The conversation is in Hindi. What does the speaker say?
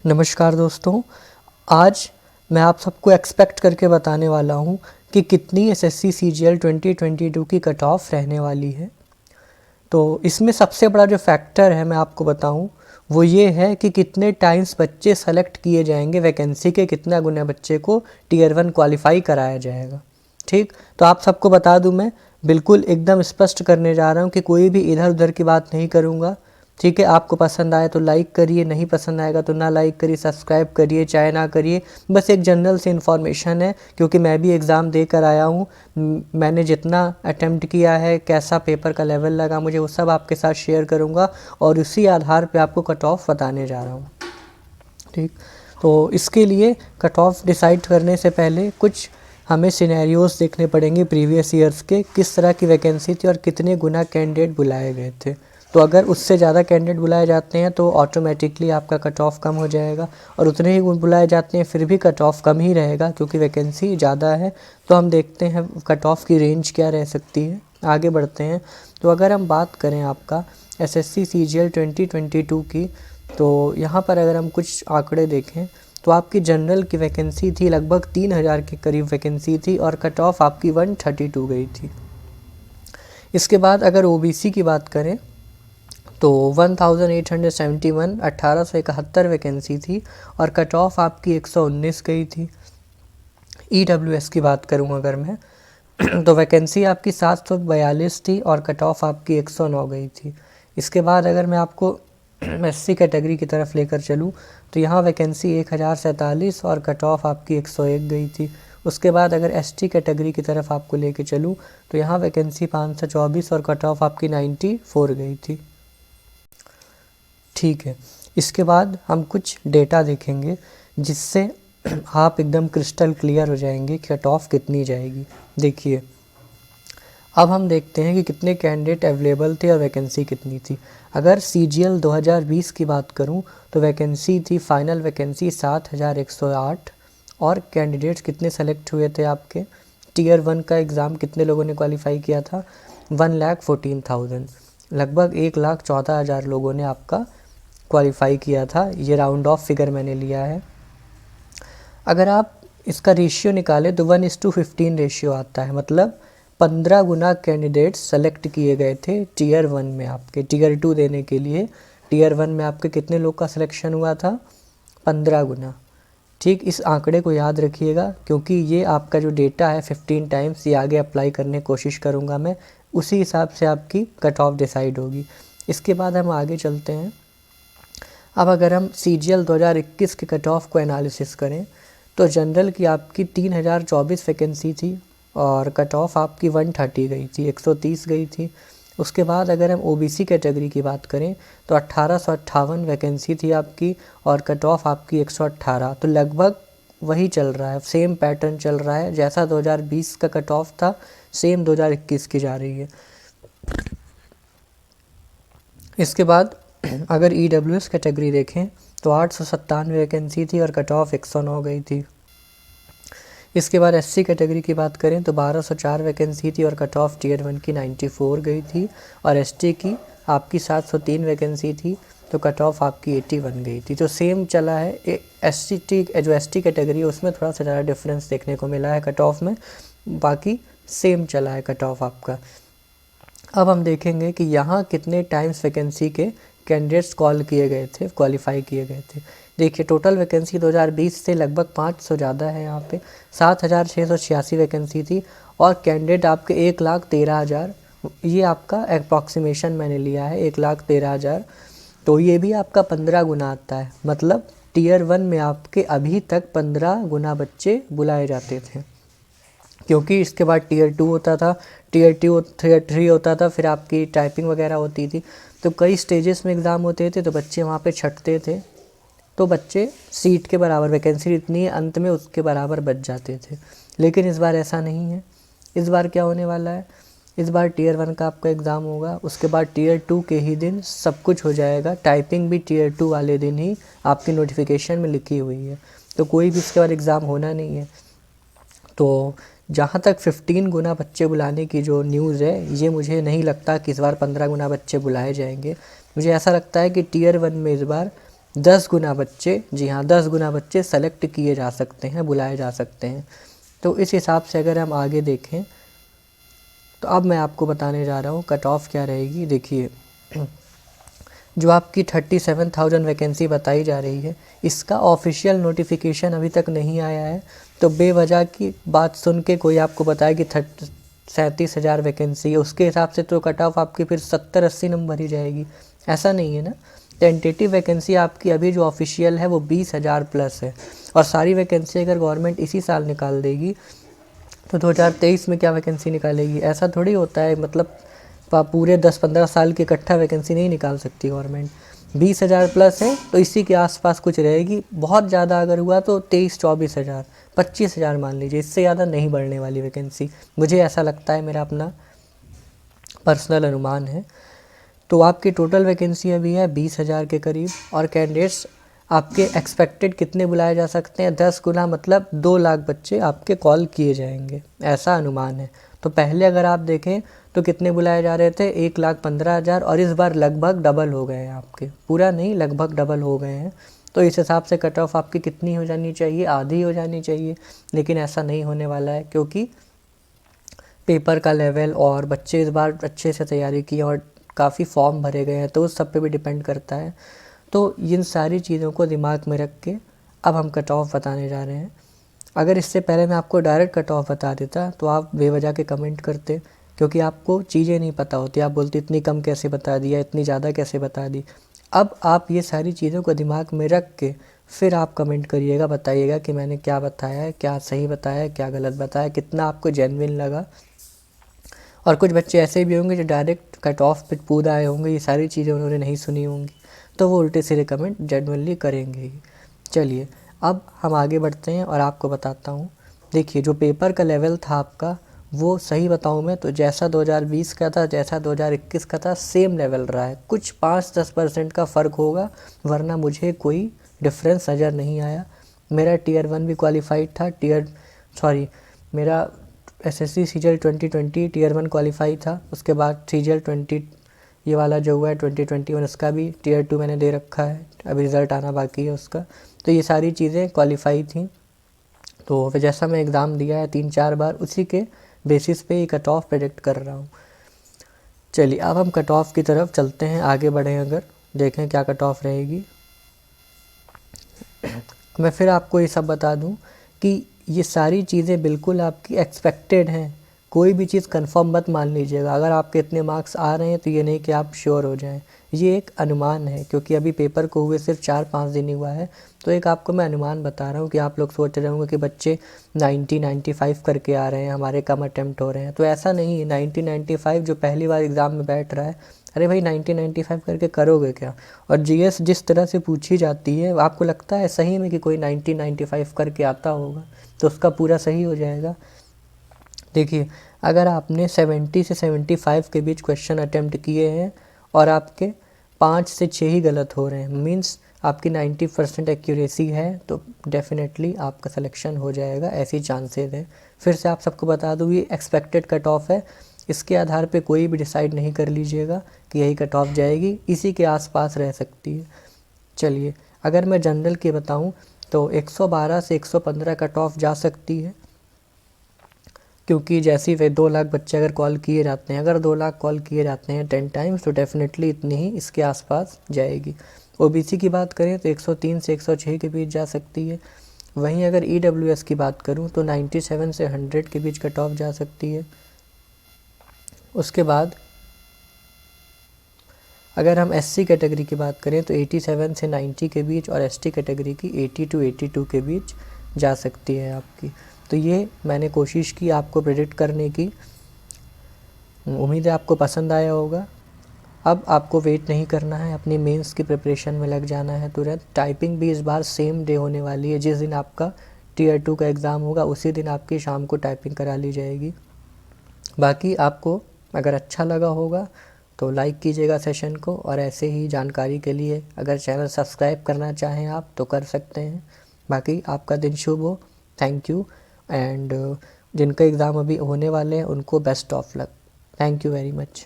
नमस्कार दोस्तों, आज मैं आप सबको एक्सपेक्ट करके बताने वाला हूँ कि कितनी एसएससी सीजीएल 2022 की कट ऑफ रहने वाली है। तो इसमें सबसे बड़ा जो फैक्टर है मैं आपको बताऊँ वो ये है कि कितने टाइम्स बच्चे सेलेक्ट किए जाएंगे, वैकेंसी के कितना गुना बच्चे को टीयर 1 क्वालिफाई कराया जाएगा। ठीक, तो आप सबको बता दूं, मैं बिल्कुल एकदम स्पष्ट करने जा रहा हूँ कि कोई भी इधर उधर की बात नहीं करूँगा। ठीक है, आपको पसंद आए तो लाइक करिए, नहीं पसंद आएगा तो ना लाइक करिए, सब्सक्राइब करिए चाहे ना करिए। बस एक जनरल से इन्फॉर्मेशन है, क्योंकि मैं भी एग्ज़ाम दे कर आया हूँ। मैंने जितना अटेम्प्ट किया है, कैसा पेपर का लेवल लगा मुझे, वो सब आपके साथ शेयर करूँगा और उसी आधार पे आपको कट ऑफ बताने जा रहा हूँ। ठीक, तो इसके लिए कट ऑफ डिसाइड करने से पहले कुछ हमें सिनेरियोज़ देखने पड़ेंगे प्रीवियस ईयर्स के, किस तरह की वैकेंसी थी और कितने गुना कैंडिडेट बुलाए गए थे। तो अगर उससे ज़्यादा कैंडिडेट बुलाए जाते हैं तो ऑटोमेटिकली आपका कट ऑफ कम हो जाएगा, और उतने ही बुलाए जाते हैं फिर भी कट ऑफ कम ही रहेगा क्योंकि वैकेंसी ज़्यादा है। तो हम देखते हैं कट ऑफ की रेंज क्या रह सकती है। आगे बढ़ते हैं। तो अगर हम बात करें आपका एसएससी सीजीएल 2022 की, तो यहाँ पर अगर हम कुछ आंकड़े देखें तो आपकी जनरल की वैकेंसी थी लगभग 3000 के करीब वैकेंसी थी और कट ऑफ आपकी 132 गई थी। इसके बाद अगर ओबीसी की बात करें तो 1871 1871 वैकेंसी थी और कट ऑफ आपकी 119 गई थी। ईडब्ल्यूएस की बात करूं अगर मैं तो वैकेंसी आपकी 742 थी और कट ऑफ आपकी 109 गई थी। इसके बाद अगर मैं आपको एससी कैटेगरी की तरफ लेकर चलूँ तो यहाँ वैकेंसी 1047 और कट ऑफ आपकी 101 गई थी। उसके बाद अगर एसटी कैटेगरी की तरफ आपको लेकर चलूँ तो यहाँ वैकेंसी 524 और कट ऑफ आपकी 94 गई थी। ठीक है, इसके बाद हम कुछ डेटा देखेंगे जिससे आप एकदम क्रिस्टल क्लियर हो जाएंगे कि कट ऑफ कितनी जाएगी। देखिए, अब हम देखते हैं कि कितने कैंडिडेट अवेलेबल थे और वैकेंसी कितनी थी। अगर सीजीएल 2020 की बात करूं तो वैकेंसी थी, फाइनल वैकेंसी 7108 और कैंडिडेट्स कितने सेलेक्ट हुए थे आपके। टीयर 1 का एग्ज़ाम कितने लोगों ने क्वालिफाई किया था, 1,14,000, लगभग 1,14,000 लोगों ने आपका क्वालिफाई किया था। ये राउंड ऑफ फिगर मैंने लिया है। अगर आप इसका रेशियो निकालें तो 1:15 रेशियो आता है, मतलब 15 गुना कैंडिडेट्स सेलेक्ट किए गए थे टीयर 1 में। आपके टीयर 2 देने के लिए टीयर 1 में आपके कितने लोग का सिलेक्शन हुआ था, 15 गुना। ठीक, इस आंकड़े को याद रखिएगा क्योंकि ये आपका जो डेटा है 15 टाइम्स, ये आगे अप्लाई करने की कोशिश करूँगा मैं, उसी हिसाब से आपकी कट ऑफ डिसाइड होगी। इसके बाद हम आगे चलते हैं। अब अगर हम सीजीएल 2021 के कट ऑफ को एनालिसिस करें तो जनरल की आपकी 3024 वैकेंसी थी और कट ऑफ आपकी 130 गई थी, 130 गई थी। उसके बाद अगर हम ओबीसी कैटेगरी की बात करें तो 1858 वैकेंसी थी आपकी और कट ऑफ आपकी 118। तो लगभग वही चल रहा है, सेम पैटर्न चल रहा है, जैसा 2020 का कट ऑफ था सेम 2021 की जा रही है। इसके बाद अगर ईडब्ल्यूएस कैटेगरी देखें तो 897 वैकेंसी थी और कट ऑफ 109 गई थी। इसके बाद एससी कैटेगरी की बात करें तो 1204 वैकेंसी थी और कट ऑफ टीयर 1 की 94 गई थी, और एसटी की आपकी 703 वैकेंसी थी तो कट ऑफ आपकी 81 गई थी। तो सेम चला है। जो एसटी कैटेगरी है उसमें थोड़ा सा ज़्यादा डिफरेंस देखने को मिला है कट ऑफ में, बाकी सेम चला है कट ऑफ आपका। अब हम देखेंगे कि यहाँ कितने टाइम्स वैकेंसी के कैंडिडेट्स कॉल किए गए थे, क्वालिफाई किए गए थे। देखिए, टोटल वैकेंसी 2020 से लगभग 500 ज़्यादा है। यहाँ पे 7686 वैकेंसी थी और कैंडिडेट आपके 1,13,000, ये आपका अप्रॉक्सीमेशन मैंने लिया है, 1,13,000। तो ये भी आपका 15 गुना आता है, मतलब टीयर 1 में आपके अभी तक 15 गुना बच्चे बुलाए जाते थे, क्योंकि इसके बाद टीयर 2 होता था, टीयर 3 होता था, फिर आपकी टाइपिंग वगैरह होती थी। तो कई स्टेजेस में एग्ज़ाम होते थे तो बच्चे वहाँ पे छटते थे, तो बच्चे सीट के बराबर, वैकेंसी इतनी अंत में उसके बराबर बच जाते थे। लेकिन इस बार ऐसा नहीं है। इस बार क्या होने वाला है, इस बार टीयर 1 का आपका एग्ज़ाम होगा, उसके बाद टीयर 2 के ही दिन सब कुछ हो जाएगा। टाइपिंग भी टीयर 2 वाले दिन ही आपकी नोटिफिकेशन में लिखी हुई है, तो कोई भी इसके बाद एग्ज़ाम होना नहीं है। तो जहाँ तक 15 गुना बच्चे बुलाने की जो न्यूज़ है, ये मुझे नहीं लगता कि इस बार 15 गुना बच्चे बुलाए जाएंगे। मुझे ऐसा लगता है कि टीयर 1 में इस बार 10 गुना बच्चे, जी हाँ 10 गुना बच्चे सेलेक्ट किए जा सकते हैं, बुलाए जा सकते हैं। तो इस हिसाब से अगर हम आगे देखें तो अब मैं आपको बताने जा रहा हूँ कट ऑफ क्या रहेगी। देखिए जो आपकी 37,000 वैकेंसी बताई जा रही है, इसका ऑफिशियल नोटिफिकेशन अभी तक नहीं आया है। तो बेवजह की बात सुन के कोई आपको बताए कि 37,000 वैकेंसी है, उसके हिसाब से तो कट ऑफ आपकी फिर 70-80 नंबर ही जाएगी। ऐसा नहीं है ना। टेंटेटिव वैकेंसी आपकी अभी जो ऑफिशियल है वो 20,000 प्लस है। और सारी वैकेंसी अगर गवर्नमेंट इसी साल निकाल देगी तो 2023 में क्या वैकेंसी निकालेगी? ऐसा थोड़ी होता है। मतलब पूरे 10-15 साल की इकट्ठा वैकेंसी नहीं निकाल सकती गवर्नमेंट। 20,000 प्लस है तो इसी के आसपास कुछ रहेगी। बहुत ज़्यादा अगर हुआ तो 23-24,000, 25,000 मान लीजिए, इससे ज़्यादा नहीं बढ़ने वाली वैकेंसी, मुझे ऐसा लगता है, मेरा अपना पर्सनल अनुमान है। तो आपकी टोटल वैकेंसी अभी है 20,000 के करीब। और कैंडिडेट्स आपके एक्सपेक्टेड कितने बुलाए जा सकते हैं? 10 गुना, मतलब 2 लाख बच्चे आपके कॉल किए जाएंगे, ऐसा अनुमान है। तो पहले अगर आप देखें तो कितने बुलाए जा रहे थे? 1,15,000, और इस बार लगभग डबल हो गए हैं आपके, पूरा नहीं लगभग डबल हो गए हैं। तो इस हिसाब से कट ऑफ आपकी कितनी हो जानी चाहिए? आधी हो जानी चाहिए। लेकिन ऐसा नहीं होने वाला है, क्योंकि पेपर का लेवल और बच्चे इस बार अच्छे से तैयारी की और काफ़ी फॉर्म भरे गए हैं, तो उस सब पे भी डिपेंड करता है। तो इन सारी चीज़ों को दिमाग में रख के अब हम कट ऑफ बताने जा रहे हैं। अगर इससे पहले मैं आपको डायरेक्ट कट ऑफ बता देता तो आप बेवजह के कमेंट करते, क्योंकि आपको चीज़ें नहीं पता होती। आप बोलते इतनी कम कैसे बता दिया, इतनी ज़्यादा कैसे बता दी। अब आप ये सारी चीज़ों को दिमाग में रख के फिर आप कमेंट करिएगा, बताइएगा कि मैंने क्या बताया है, क्या सही बताया है, क्या गलत बताया, कितना आपको जेन्युइन लगा। और कुछ बच्चे ऐसे भी होंगे जो डायरेक्ट कट ऑफ पे कूद आए होंगे, ये सारी चीज़ें उन्होंने नहीं सुनी होंगी, तो वो उल्टे सीधे कमेंट जेन्युइनली करेंगे ही। चलिए अब हम आगे बढ़ते हैं और आपको बताता हूँ। देखिए जो पेपर का लेवल था आपका, वो सही बताऊँ मैं तो जैसा 2020 का था, जैसा 2021 का था, सेम लेवल रहा है। कुछ 5-10% का फ़र्क होगा, वरना मुझे कोई डिफरेंस नज़र नहीं आया। मेरा टीयर 1 भी क्वालिफाइड था, मेरा एसएससी सीजीएल 2020 टीयर 1 क्वालिफाई था। उसके बाद सीजीएल 20 ये वाला जो हुआ है 2021, उसका भी टीयर 2 मैंने दे रखा है, अभी रिज़ल्ट आना बाकी है उसका। तो ये सारी चीज़ें क्वालिफाई थी। तो फिर जैसा मैं एग्ज़ाम दिया है 3-4 बार, उसी के बेसिस पे ही कट ऑफ प्रेडिक्ट कर रहा हूँ। चलिए अब हम कट ऑफ की तरफ चलते हैं, आगे बढ़ें, अगर देखें क्या कट ऑफ रहेगी। मैं फिर आपको ये सब बता दूं कि ये सारी चीज़ें बिल्कुल आपकी एक्सपेक्टेड हैं। कोई भी चीज़ कंफर्म मत मान लीजिएगा। अगर आपके इतने मार्क्स आ रहे हैं तो ये नहीं कि आप श्योर हो जाएं। ये एक अनुमान है, क्योंकि अभी पेपर को हुए सिर्फ 4-5 दिन ही हुआ है। तो एक आपको मैं अनुमान बता रहा हूँ कि आप लोग सोच रहे होंगे कि बच्चे 90-95 करके आ रहे हैं, हमारे कम अटैम्प्ट हो रहे हैं। तो ऐसा नहीं है। 90-95 जो पहली बार एग्ज़ाम में बैठ रहा है, अरे भाई 90-95 करके करोगे क्या? और जीएस जिस तरह से पूछी जाती है, आपको लगता है सही में कि कोई 90-95 करके आता होगा तो उसका पूरा सही हो जाएगा? देखिए अगर आपने 70 से 75 के बीच क्वेश्चन अटेम्प्ट किए हैं और आपके 5 से 6 ही गलत हो रहे हैं, मीन्स आपकी 90% एक्यूरेसी है, तो डेफिनेटली आपका सिलेक्शन हो जाएगा, ऐसी चांसेस हैं। फिर से आप सबको बता दूँ, ये एक्सपेक्टेड कट ऑफ है। इसके आधार पे कोई भी डिसाइड नहीं कर लीजिएगा कि यही कट ऑफ जाएगी, इसी के आसपास रह सकती है। चलिए अगर मैं जनरल की बताऊं तो 112 से 115 कट ऑफ जा सकती है, क्योंकि जैसे वे 2 लाख बच्चे अगर कॉल किए जाते हैं, अगर 2 लाख कॉल किए जाते हैं 10 टाइम्स, तो डेफिनेटली इतनी ही इसके आसपास जाएगी। ओबीसी की बात करें तो 103 से 106 के बीच जा सकती है। वहीं अगर ईडब्ल्यूएस की बात करूं तो 97 से 100 के बीच कट ऑफ जा सकती है। उसके बाद अगर हम एससी कैटेगरी की बात करें तो 87 से 90 के बीच, और एसटी कैटेगरी की 80 to 82 के बीच जा सकती है आपकी। तो ये मैंने कोशिश की आपको प्रेडिक्ट करने की, उम्मीद है आपको पसंद आया होगा। अब आपको वेट नहीं करना है, अपनी मेंस की प्रिपरेशन में लग जाना है तुरंत। टाइपिंग भी इस बार सेम डे होने वाली है, जिस दिन आपका टीयर 2 का एग्ज़ाम होगा उसी दिन आपकी शाम को टाइपिंग करा ली जाएगी। बाकी आपको अगर अच्छा लगा होगा तो लाइक कीजिएगा सेशन को, और ऐसे ही जानकारी के लिए अगर चैनल सब्सक्राइब करना चाहें आप तो कर सकते हैं। बाकी आपका दिन शुभ हो। Thank you. एंड जिनका एग्ज़ाम अभी होने वाले हैं उनको best of luck. Thank you very much.